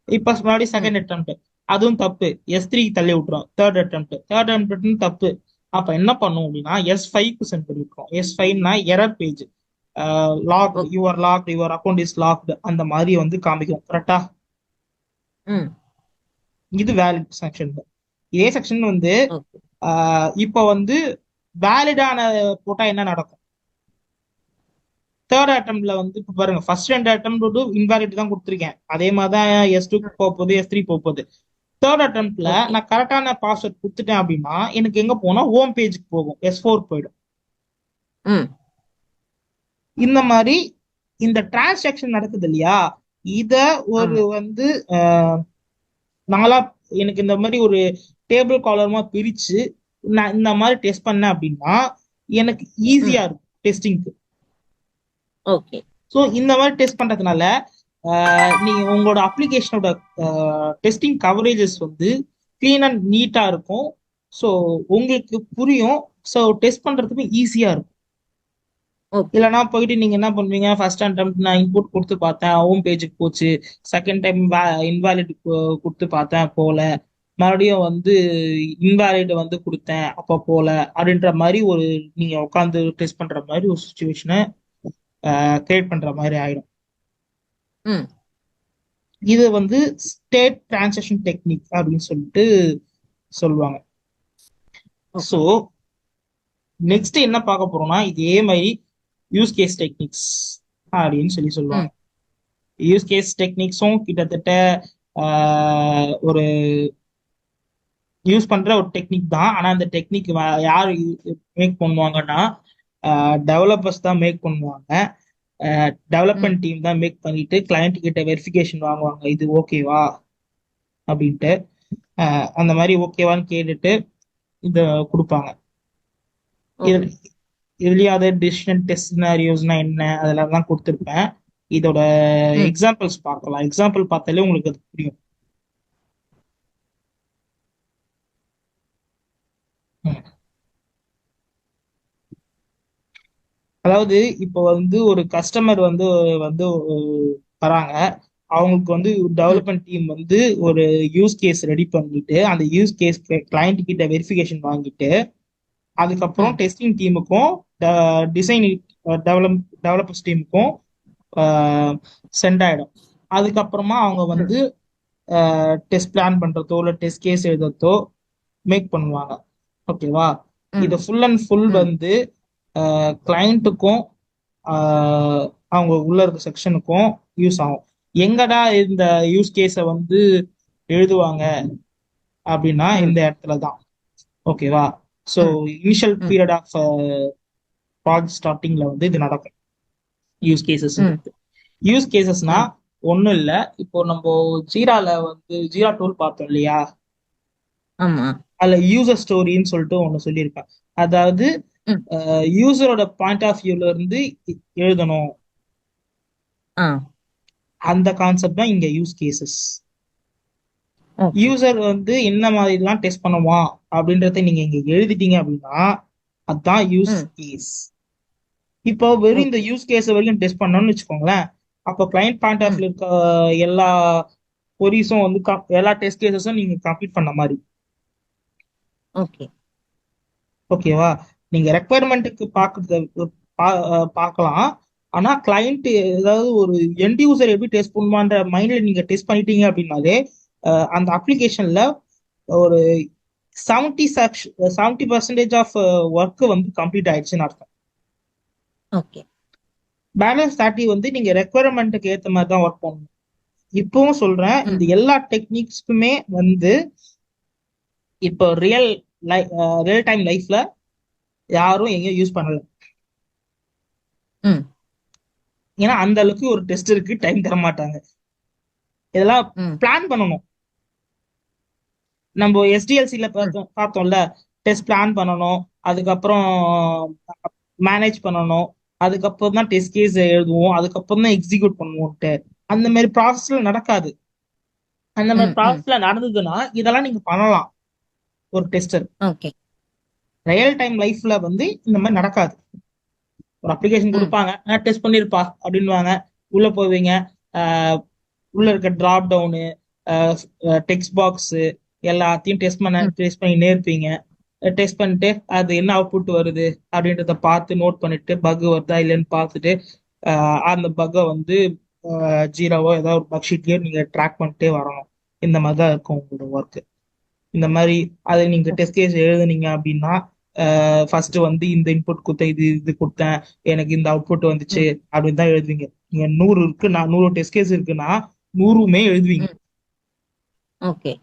இப்ப மறுபடியும் ம். செகண்ட் அட்டெம்ப்ட், அதுவும் தப்பு, எஸ்3 தள்ளி விட்டுரும். தேர்ட் அட்டெம்ப்ட் தப்பு. அப்ப என்ன பண்ணும் அப்படின்னா எஸ்5க்கு சென்ட் பண்ணி விட்டுரும். எஸ்5னா error page, locked, okay. Your account is locked, அந்த மாதிரி வந்து காமிக்கும். கரெக்டா? ம். இது வேலிட் செக்ஷன். இதே செக்ஷன் வந்து ஓகே. இப்போ வந்து வேலிடான போட்டா என்ன நடக்கும்? தேர்ட் அட்டம்ப்ட்ல வந்து இப்ப பாருங்க, ஃபர்ஸ்ட் ரெண்டு அட்டம்ப்ட் இன்வாலிட் தான் கொடுத்துருக்கேன். அதே மாதிரி தான் எஸ் டூ ம். போக போகுது, எஸ்3 போக போகுது. தேர்ட் அட்டம்ப்ட்ல ஓகே. நான் கரெக்டான பாஸ்வேர்ட் கொடுத்துட்டேன் அப்படின்னா எனக்கு எங்க போனா ஹோம் பேஜுக்கு போகும், எஸ்4 போயிடும். ம். இந்த மாதிரி இந்த டிரான்சாக்ஷன் நடக்குது இல்லையா, இத ஒரு ஆமா. வந்து அஹ், நாங்களா எனக்கு இந்த மாதிரி ஒரு டேபிள் காலமா பிரிச்சு நான் இந்த மாதிரி டெஸ்ட் பண்ணேன் அப்படின்னா எனக்கு ஈஸியா ம். இருக்கும் டெஸ்டிங்க்கு. ஓகே. ஸோ இந்த மாதிரி டெஸ்ட் பண்றதுனால நீங்க உங்களோட அப்ளிகேஷனோட டெஸ்டிங் கவரேஜஸ் வந்து கிளீன் அண்ட் நீட்டா இருக்கும். ஸோ உங்களுக்கு புரியும். ஸோ டெஸ்ட் பண்றதுக்கு ஈஸியா இருக்கும். ஓகே. இல்லைன்னா போயிட்டு நீங்க என்ன பண்ணுவீங்க, ஃபர்ஸ்ட் அட்டம் நான் இன்புட் கொடுத்து பார்த்தேன், ஹோம் பேஜுக்கு போச்சு. செகண்ட் டைம் இன்வாலிட் கொடுத்து பார்த்தேன், போல. மறுபடியும் வந்து இன்வாலிட் வந்து கொடுத்தேன், அப்போ போல. அப்படின்ற மாதிரி ஒரு நீங்க உட்காந்து டெஸ்ட் பண்ற மாதிரி ஒரு சுச்சுவேஷனை கிரியேட் பண்ற மாதிரி ஆயிடும். ம். இது வந்து ஸ்டேட் டிரான்சாக்ஷன் டெக்னிக் அப்படின்னு சொல்லிட்டு சொல்லுவாங்க. So okay. நெக்ஸ்ட் என்ன பார்க்க போறோம்னா இதே மாதிரி யூஸ் கேஸ் டெக்னிக்ஸ் அப்படின்னு சொல்லி சொல்லுவாங்க. ம். யூஸ் கேஸ் டெக்னிக்ஸும் கிட்டத்தட்ட ஒரு யூஸ் பண்ற ஒரு டெக்னிக் தான். ஆனா அந்த டெக்னிக் யார் மேக் பண்ணுவாங்கன்னா டெவலப்பர்ஸ் தான் மேக் பண்ணுவாங்க. ம். டெவலப்மெண்ட் டீம் தான் மேக் பண்ணிட்டு கிளையண்ட் கிட்ட வெரிஃபிகேஷன் வாங்குவாங்க, இது ஓகேவா அப்படின்ட்டு. அந்த மாதிரி ஓகேவான்னு கேட்டுட்டு இத கொடுப்பாங்க. ஓகே. இதுலயும் அதே டிசிஷன் டெஸ்ட் சினாரியோஸ்னா என்ன அதெல்லாம் தான் கொடுத்துருப்பேன். இதோட ம். எக்ஸாம்பிள்ஸ் பார்க்கலாம். எக்ஸாம்பிள் பார்த்தாலே உங்களுக்கு அது புரியும். ம். அதாவது இப்போ வந்து ஒரு கஸ்டமர் வந்து வந்து வராங்க. அவங்களுக்கு வந்து ம். டெவலப்மெண்ட் டீம் வந்து ஒரு யூஸ் கேஸ் ரெடி பண்ணிட்டு அந்த யூஸ் கேஸ் கிளைண்ட் கிட்ட வெரிஃபிகேஷன் வாங்கிட்டு அதுக்கப்புறம் ம். டெஸ்டிங் டீமுக்கும் டிசைன் டெவலப்பர்ஸ் டீமுக்கும் சென்ட் ஆயிடும். அதுக்கப்புறமா அவங்க ம். வந்து டெஸ்ட் பிளான் பண்றதோ இல்லை டெஸ்ட் கேஸ் எழுதுறதோ மேக் பண்ணுவாங்க. ஓகேவா? இது ம். ஃபுல் அண்ட் ஃபுல் ம். வந்து கிளைண்ட்டுக்கும் அவங்க உள்ள இருக்க செக்ஷனுக்கும் யூஸ் ஆகும். எங்கடா இந்த யூஸ் கேஸை வந்து எழுதுவாங்க அப்படின்னா ம். இந்த இடத்துல தான். ஓகேவா? ஸோ ம். இனிஷியல் ம். பீரியட் ஆஃப் ப்ராஜெக்ட் ஸ்டார்டிங்ல வந்து இது நடக்கும். யூஸ் ம். கேசஸ்ன்றது யூஸ் கேசஸ்னா ம். ஒன்றும் இல்லை. இப்போ நம்ம ஜீரால வந்து ஜீரா டூல் பார்த்தோம் இல்லையா, ஆமா. அதுல யூசர் ஸ்டோரின்னு சொல்லிட்டு ஒன்று சொல்லியிருப்பேன். அதாவது ம். யூசரோட பாயிண்ட் ஆஃப் வியூல இருந்து எழுதணும். ஆ. அந்த கான்செப்ட் தான் இங்க யூஸ் கேசஸ். ஓகே. யூசர் வந்து என்ன மாதிரிலாம் டெஸ்ட் பண்ணுவான் அப்படின்றத நீங்க இங்க எழுதிட்டீங்க அப்படின்னா அதுதான் யூஸ் ம். கேஸ். இப்போ வெறும் இந்த ஓகே. யூஸ் கேஸ் வரைக்கும் டெஸ்ட் பண்ணோம்னு வச்சுக்கோங்களேன், அப்போ கிளைண்ட் பாயிண்ட் ஆஃப் ம். இருக்க எல்லா கொரிஸும் வந்து எல்லா டெஸ்ட் கேசஸும் நீங்க கம்ப்ளீட் பண்ண மாதிரி. ஓகே. ஓகேவா? நீங்க ரெக்குவயர்மெண்ட்டுக்கு பார்க்கறது பார்க்கலாம். ஆனா கிளைண்ட் ஏதாவது ஒரு எண்ட் யூசர் எப்படி டெஸ்ட் பண்ணுவான்ற மைண்ட்ல நீங்க டெஸ்ட் பண்ணிட்டீங்க அப்படின்னாலே அந்த அப்ளிகேஷன்ல ஒரு 70% ஆஃப் ஒர்க் வந்து கம்ப்ளீட் ஆயிடுச்சுன்னு அர்த்தம். ஓகே. பேலன்ஸ் 30 வந்து நீங்க ரெக்குவயர்மெண்ட்டுக்கு ஏற்ற மாதிரி தான் ஒர்க் பண்ணணும். இப்பவும் சொல்றேன், இந்த ம். எல்லா டெக்னிக்ஸ்க்குமே வந்து இப்போ ரியல் டைம் லைஃப்ல யாரும் எங்கேயும் யூஸ் பண்ணல. ம். ஏன்னா அந்த அளவுக்கு ஒரு டெஸ்ட் இருக்கு, டைம் தர மாட்டாங்க. இதெல்லாம் ம். பிளான் பண்ணணும். நம்ம எஸ்டிஎல்சில ம். பார்த்தோம்ல, டெஸ்ட் பிளான் பண்ணணும், அதுக்கப்புறம் மேனேஜ் பண்ணணும், அதுக்கப்புறம் தான் டெஸ்ட் கேஸ் எழுதுவோம், அதுக்கப்புறம் தான் எக்ஸிக்யூட் பண்ணுவோம்ட்டு. அந்த மாதிரி ப்ராசஸ்ல நடக்காது. அந்த மாதிரி ம், ம். ப்ராசஸ்ல நடந்ததுன்னா இதெல்லாம் நீங்க பண்ணலாம் ஒரு டெஸ்டர். ஓகே. ரியல் டைம் லைஃப்ல வந்து இந்த மாதிரி நடக்காது. ஒரு அப்ளிகேஷன் ம், கொடுப்பாங்க, டெஸ்ட் பண்ணிருப்பா அப்படின்வாங்க. உள்ள போவீங்க, ஆஹ் உள்ள இருக்க டிராப் டவுனு, டெக்ஸ்ட் பாக்ஸ் எல்லாத்தையும் ம், டெஸ்ட் பண்ணினே இருப்பீங்க. டெஸ்ட் பண்ணிட்டு அது என்ன அவுட்புட் வருது அப்படின்றத பார்த்து நோட் பண்ணிட்டு பக் வருதா இல்லைன்னு பார்த்துட்டு அந்த பக்கை வந்து ஜீரோவோ ஏதாவது ஒரு பக் ஷீட்லயோ நீங்க ட்ராக் பண்ணிட்டே வரணும். இந்த மாதிரி தான் இருக்கும் உங்களோட ஒர்க். இந்த மாதிரி அதை நீங்க ம், டெஸ்ட் கேஸ் எழுதுனீங்க அப்படின்னா ஃபர்ஸ்ட் வந்து இந்த இன்புட் கொடுத்தேன், இது இது கொடுத்தேன், எனக்கு இந்த அவுட்புட் வந்துச்சு ம், அப்படின்னு தான் எழுதுவீங்க. நீங்க 100 இருக்கு, நான் 100 டெஸ்ட் கேஸ் இருக்குன்னா 100மே எழுதுவீங்க. ம். ஓகே.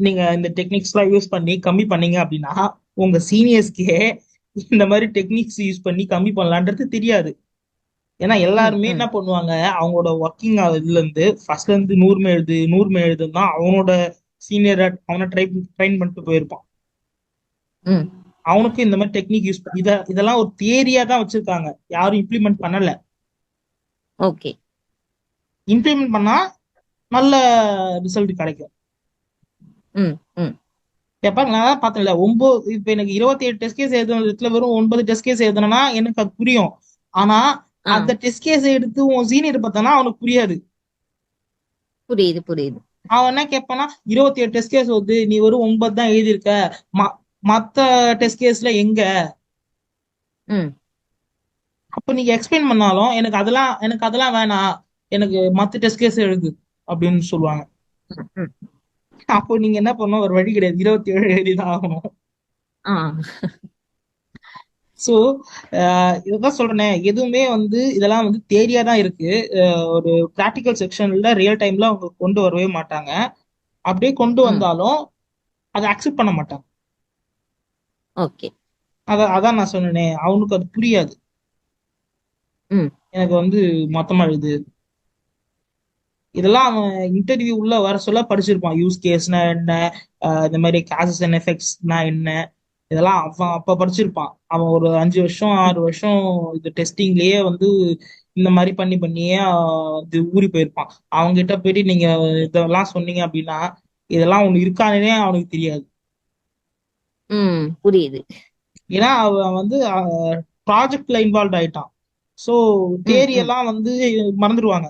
நீங்க இந்த டெக்னிக்ஸ் எல்லாம் யூஸ் பண்ணி கம்மி பண்ணீங்க அப்படின்னா உங்க சீனியர்ஸ்க்கே இந்த மாதிரி டெக்னிக்ஸ் யூஸ் பண்ணி கம்மி பண்ணலான்றது தெரியாது. ஏன்னா ம், எல்லாருமே என்ன ம், பண்ணுவாங்க, அவங்களோட ஒர்க்கிங் இதுல இருந்து ஃபர்ஸ்ட்ல இருந்து 100 எழுதுன்னா அவனோட சீனியர் அவனை ட்ரைன் பண்ணிட்டு போயிருப்பான். ம். அவனுக்கு இந்த மாதிரி டெக்னிக் யூஸ் இதெல்லாம் ஒரு தியரியா தான் வச்சிருக்காங்க, யாரும் இம்ப்ளிமெண்ட் பண்ணல. ஓகே. இம்ப்ளிமெண்ட் பண்ணா நல்ல ரிசல்ட் கிடைக்கும். ம், ம். எப்ப நான் தான் பார்த்தேன்ல 9, இப்ப எனக்கு 27 டெஸ்ட் கேஸ் எழுதுனதுல வெறும் 9 டெஸ்ட் கேஸ் எழுதுனா எனக்கு அது புரியும். ஆனா ஆ, அந்த டெஸ்ட் கேஸ் எடுத்து உன் சீனியர் பார்த்தானா அவனுக்கு புரியாது. புரியுது, புரியுது. அவன் என்ன கேட்பானா, 27 டெஸ்ட் கேஸ் வந்து நீ வெறும் 9 தான் எழுதியிருக்க, மத்த டெஸ்ட் கேஸ்ல எங்க? ம், அப்ப நீங்க எக்ஸ்பிளைன் பண்ணாலும் எனக்கு அதெல்லாம் வேணாம், எனக்கு மத்த டெஸ்ட் கேஸ் எழுது அப்படின்னு சொல்லுவாங்க. ம், ம். அப்போ நீங்க என்ன பண்ணணும், ஒரு வழி கிடையாது, 27 எழுதிதான் ஆகணும். ஆ. ஸோ இதான் சொல்றேனே, எதுவுமே வந்து இதெல்லாம் வந்து தேரியா தான் இருக்கு. ஒரு ப்ராக்டிக்கல் செக்ஷன்ல ரியல் டைம்ல அவங்க கொண்டு வரவே மாட்டாங்க. அப்படியே கொண்டு ம். வந்தாலும் அதை அக்செப்ட் பண்ண மாட்டாங்க. ஓகே. அதான் நான் சொன்னேனே, அவனுக்கு அது புரியாது. ம், எனக்கு வந்து மொத்தமா எழுது. இதெல்லாம் அவன் இன்டர்வியூ உள்ள வர சொல்ல படிச்சிருப்பான். யூஸ் கேஸ்னா என்ன, இந்த மாதிரி காசஸ் அண்ட் எஃபெக்ட்ஸ்னா என்ன, இதெல்லாம் அவன் அப்ப படிச்சிருப்பான். அவன் ஒரு 5 வருஷம் ம், 6 வருஷம் இது டெஸ்டிங்லயே வந்து இந்த மாதிரி பண்ணி பண்ணியே இது ஊறி போயிருப்பான். அவங்க கிட்ட போயிட்டு நீங்க இதெல்லாம் சொன்னீங்க அப்படின்னா இதெல்லாம் ஒண்ணு இருக்கானே அவனுக்கு தெரியாது. ம். புரியுது. ஏன்னா அவன் வந்து ப்ராஜெக்ட்ல இன்வால்வ் ஆயிட்டான். ஸோ ம், தேரி ம். எல்லாம் வந்து மறந்துடுவாங்க.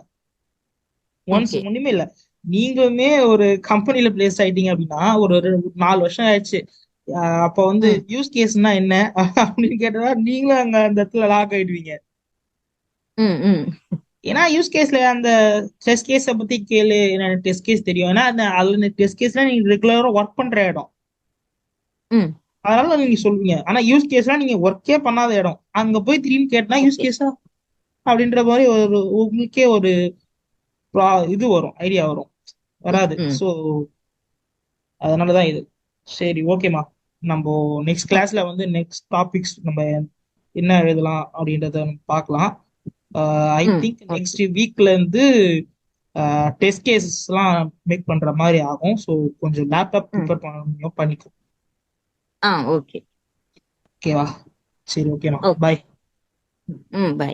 Once okay. ஒண்ணுமே இல்ல, நீங்களுமே ஒரு கம்பெனில பிளேஸ் ஆயிட்டீங்க அப்படின்னா ஒரு 4 வருஷம் ஆயிடுச்சு. அப்ப வந்து ம், யூஸ் கேஸ்னா என்ன அப்படின்னு கேட்டா நீங்களும் அங்க அந்த இடத்துல லாக் ஆயிடுவீங்க. ம், ம். ஏன்னா யூஸ் கேஸ்ல அந்த டெஸ்ட் கேஸ பத்தி கேளு, எனக்கு டெஸ்ட் கேஸ் தெரியும். ஏன்னா அந்த டெஸ்ட் கேஸ்ல நீங்க ரெகுலரா ஒர்க் பண்ற இடம், ம். அதனால நீங்க சொல்லுவீங்க. ஆனா யூஸ் கேஸ்லாம் நீங்க ஒர்க்கே பண்ணாத இடம், அங்க போய் திரும்பி கேட்டா யூஸ் ஓகே. கேஸா அப்படின்ற மாதிரி ஒரு உங்களுக்கே ஒரு இது வரும், ஐடியா வரும். ம், வராது. ம். ஸோ அதனாலதான் இது. சரி, ஓகேமா. நம்ம நெக்ஸ்ட் ஓ. கிளாஸ்ல வந்து நெக்ஸ்ட் டாபிக்ஸ் நம்ம என்ன எழுதலாம் அப்படின்றத நம்ம பார்க்கலாம். ஐ ம். Think okay. நெக்ஸ்ட் வீக்ல இருந்து டெஸ்ட் கேசஸ்லாம் மேக் பண்ற மாதிரி ஆகும். ஸோ கொஞ்சம் லேப்டாப் ம். ப்ரிப்பேர் பண்ணணும், பண்ணிக்கோ. ஆ, ஓகே. ஓகேவா? சரி, ஓகேமா, ஓகே. பாய். ம். பை.